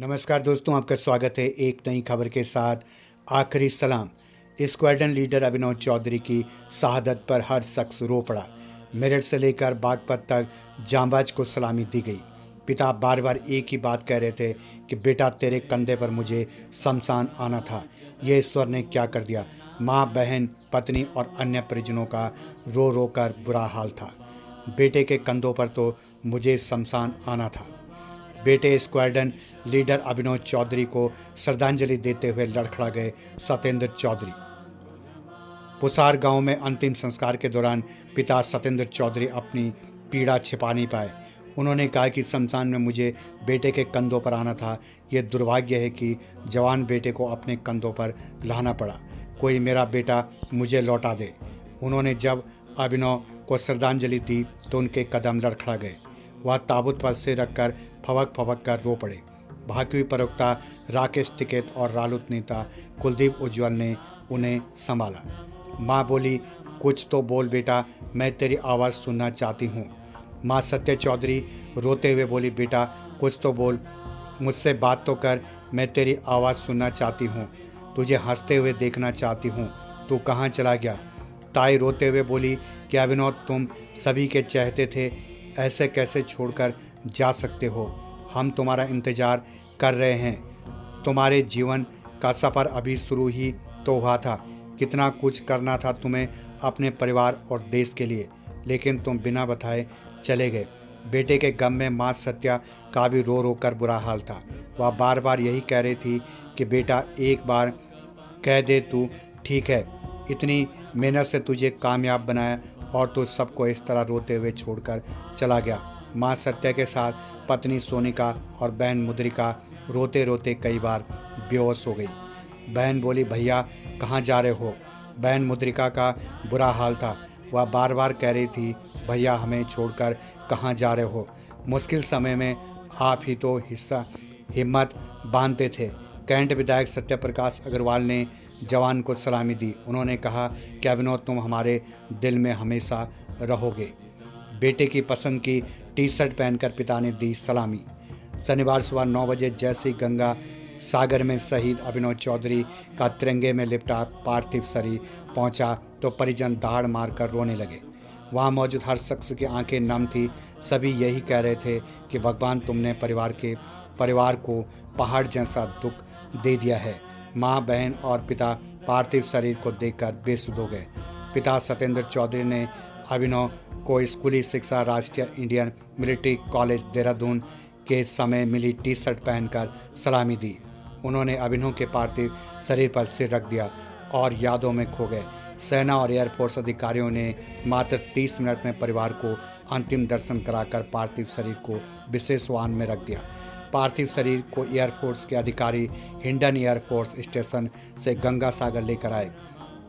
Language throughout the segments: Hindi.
नमस्कार दोस्तों, आपका स्वागत है एक नई खबर के साथ। आखिरी सलाम। स्क्वाड्रन लीडर अभिनव चौधरी की शहादत पर हर शख्स रो पड़ा। मेरठ से लेकर बागपत तक जांबाज को सलामी दी गई। पिता बार बार एक ही बात कह रहे थे कि बेटा, तेरे कंधे पर मुझे शमशान आना था। ये ईश्वर ने क्या कर दिया। माँ, बहन, पत्नी और अन्य परिजनों का रो रो कर बुरा हाल था। बेटे के कंधों पर तो मुझे शमशान आना था। बेटे स्क्वाड्रन लीडर अभिनव चौधरी को श्रद्धांजलि देते हुए लड़खड़ा गए सत्येंद्र चौधरी। पुसार गांव में अंतिम संस्कार के दौरान पिता सत्येंद्र चौधरी अपनी पीड़ा छिपा नहीं पाए। उन्होंने कहा कि शमशान में मुझे बेटे के कंधों पर आना था। ये दुर्भाग्य है कि जवान बेटे को अपने कंधों पर लाना पड़ा। कोई मेरा बेटा मुझे लौटा दे। उन्होंने जब अभिनव को श्रद्धांजलि दी तो उनके कदम लड़खड़ा गए। वह ताबूत पर सिर रखकर फबक फबक कर रो पड़े। भाकपा प्रवक्ता राकेश टिकैत और रालोद नेता कुलदीप उज्ज्वल ने उन्हें संभाला। माँ बोली, कुछ तो बोल बेटा, मैं तेरी आवाज़ सुनना चाहती हूँ। माँ सत्य चौधरी रोते हुए बोली, बेटा कुछ तो बोल, मुझसे बात तो कर, मैं तेरी आवाज़ सुनना चाहती हूँ। तुझे हंसते हुए देखना चाहती हूँ। तू कहाँ चला गया। ताई रोते हुए बोली कि अभिनव, तुम सभी के चाहते थे, ऐसे कैसे छोड़कर जा सकते हो। हम तुम्हारा इंतज़ार कर रहे हैं। तुम्हारे जीवन का सफ़र अभी शुरू ही तो हुआ था। कितना कुछ करना था तुम्हें अपने परिवार और देश के लिए, लेकिन तुम बिना बताए चले गए। बेटे के गम में माँ सत्या का भी रो रो कर बुरा हाल था। वह बार बार यही कह रही थी कि बेटा, एक बार कह दे तू ठीक है। इतनी मेहनत से तुझे कामयाब बनाया और तू सबको इस तरह रोते हुए छोड़कर चला गया। माँ सत्या के साथ पत्नी सोनिका और बहन मुद्रिका रोते रोते कई बार बेहोश हो गई। बहन बोली, भैया कहाँ जा रहे हो। बहन मुद्रिका का बुरा हाल था। वह बार बार कह रही थी, भैया हमें छोड़कर कहाँ जा रहे हो। मुश्किल समय में आप ही तो हिम्मत बांधते थे। कैंट विधायक सत्य प्रकाश अग्रवाल ने जवान को सलामी दी। उन्होंने कहा कि अभिनव, तुम हमारे दिल में हमेशा रहोगे। बेटे की पसंद की टी शर्ट पहनकर पिता ने दी सलामी। शनिवार सुबह 9 बजे जैसे ही गंगा सागर में शहीद अभिनव चौधरी का तिरंगे में लिपटा पार्थिव शरीर पहुंचा तो परिजन दहाड़ मारकर रोने लगे। वहां मौजूद हर शख्स की आंखें नम थी। सभी यही कह रहे थे कि भगवान, तुमने परिवार को पहाड़ जैसा दुख दे दिया है। माँ, बहन और पिता पार्थिव शरीर को देखकर बेसुध हो गए। पिता सत्येंद्र चौधरी ने अभिनव को स्कूली शिक्षा राष्ट्रीय इंडियन मिलिट्री कॉलेज देहरादून के समय मिली टी शर्ट पहनकर सलामी दी। उन्होंने अभिनव के पार्थिव शरीर पर सिर रख दिया और यादों में खो गए। सेना और एयरफोर्स अधिकारियों ने मात्र 30 मिनट में परिवार को अंतिम दर्शन कराकर पार्थिव शरीर को विशेष वाहन में रख दिया। पार्थिव शरीर को एयरफोर्स के अधिकारी हिंडन एयरफोर्स स्टेशन से गंगा सागर लेकर आए।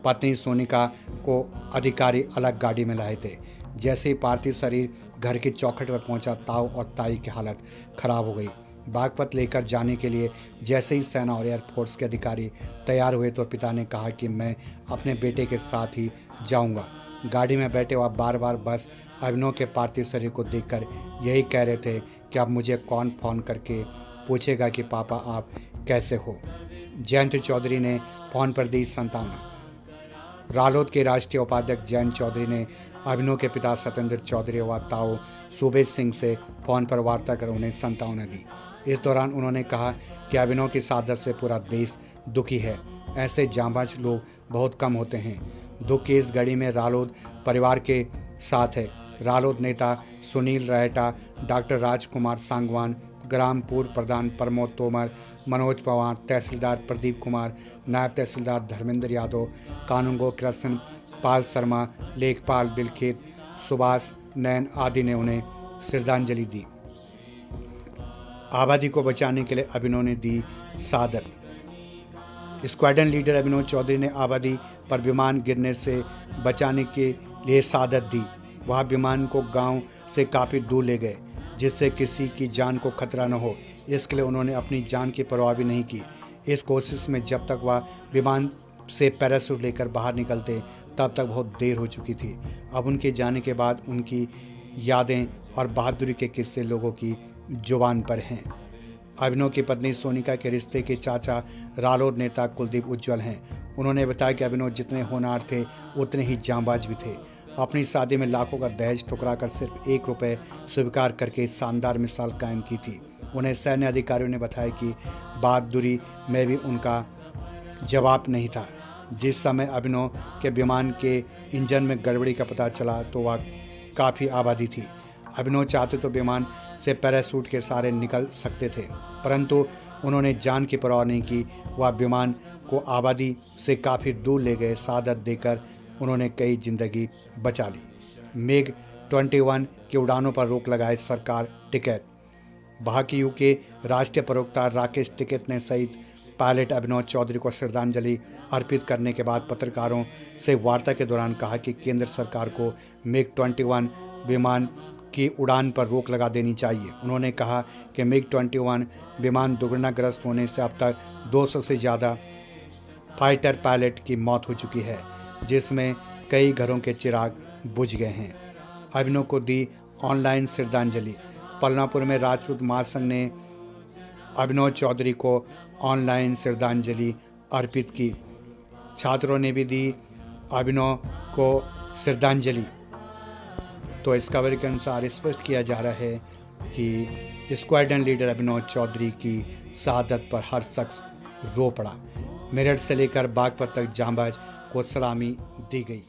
पत्नी सोनिका को अधिकारी अलग गाड़ी में लाए थे। जैसे ही पार्थिव शरीर घर की चौखट पर पहुंचा, ताऊ और ताई की हालत खराब हो गई। बागपत लेकर जाने के लिए जैसे ही सेना और एयरफोर्स के अधिकारी तैयार हुए तो पिता ने कहा कि मैं अपने बेटे के साथ ही जाऊंगा। गाड़ी में बैठे वह बार बार बस अभिनव के पार्थिव शरीर को देखकर यही कह रहे थे कि अब मुझे कौन फ़ोन करके पूछेगा कि पापा आप कैसे हो। जयंत चौधरी ने फ़ोन पर दी सांत्वना। रालोद के राष्ट्रीय उपाध्यक्ष जयंत चौधरी ने अभिनव के पिता सत्येंद्र चौधरी व ताऊ सुबेज सिंह से फ़ोन पर वार्ता कर उन्हें सांत्वना दी। इस दौरान उन्होंने कहा कि अभिनव की शहादत से पूरा देश दुखी है। ऐसे जांबाज लोग बहुत कम होते हैं। दुख की इस घड़ी में रालोद परिवार के साथ है। रालोद नेता सुनील रहेटा, डॉक्टर राजकुमार सांगवान, ग्राम पूर्व प्रधान प्रमोद तोमर, मनोज पवार, तहसीलदार प्रदीप कुमार, नायब तहसीलदार धर्मेंद्र यादव, कानूनगो कृष्ण पाल शर्मा, लेखपाल बिलखेत, सुभाष नैन आदि ने उन्हें श्रद्धांजलि दी। आबादी को बचाने के लिए अभिनव ने दी शहादत। स्क्वाड्रन लीडर अभिनव चौधरी ने आबादी पर विमान गिरने से बचाने के लिए शहादत दी। वह विमान को गांव से काफ़ी दूर ले गए जिससे किसी की जान को खतरा न हो। इसके लिए उन्होंने अपनी जान की परवाह भी नहीं की। इस कोशिश में जब तक वह विमान से पैराशूट लेकर बाहर निकलते तब तक बहुत देर हो चुकी थी। अब उनके जाने के बाद उनकी यादें और बहादुरी के किस्से लोगों की जुबान पर हैं। अभिनव की पत्नी सोनिका के रिश्ते के चाचा रालोद नेता कुलदीप उज्ज्वल हैं। उन्होंने बताया कि अभिनव जितने होनहार थे उतने ही जांबाज भी थे। अपनी शादी में लाखों का दहेज ठुकराकर सिर्फ 1 रुपये स्वीकार करके शानदार मिसाल कायम की थी। उन्हें सैन्य अधिकारियों ने बताया कि बहादुरी में भी उनका जवाब नहीं था। जिस समय अभिनव के विमान के इंजन में गड़बड़ी का पता चला तो वह काफ़ी आबादी थी। अभिनव चाहते तो विमान से पैराशूट के सहारे निकल सकते थे, परंतु उन्होंने जान की परवाह नहीं की। वह विमान को आबादी से काफ़ी दूर ले गए। शहादत देकर उन्होंने कई जिंदगी बचा ली। मिग 21 की उड़ानों पर रोक लगाए सरकार। टिकैत भाकियू के राष्ट्रीय प्रवक्ता राकेश टिकैत ने शहीद पायलट अभिनव चौधरी को श्रद्धांजलि अर्पित करने के बाद पत्रकारों से वार्ता के दौरान कहा कि केंद्र सरकार को मिग 21 विमान की उड़ान पर रोक लगा देनी चाहिए। उन्होंने कहा कि मिग 21 विमान दुर्घटनाग्रस्त होने से अब तक 200 से ज़्यादा फाइटर पायलट की मौत हो चुकी है, जिसमें कई घरों के चिराग बुझ गए हैं। अभिनव को दी ऑनलाइन श्रद्धांजलि। पलनापुर में राजपूत महासंघ ने अभिनव चौधरी को ऑनलाइन श्रद्धांजलि अर्पित की। छात्रों ने भी दी अभिनव को श्रद्धांजलि। तो इस खबर के अनुसार स्पष्ट किया जा रहा है कि स्क्वाड्रन लीडर अभिनव चौधरी की शहादत पर हर शख्स रो पड़ा। मेरठ से लेकर बागपत तक जांबाज को सलामी दी गई।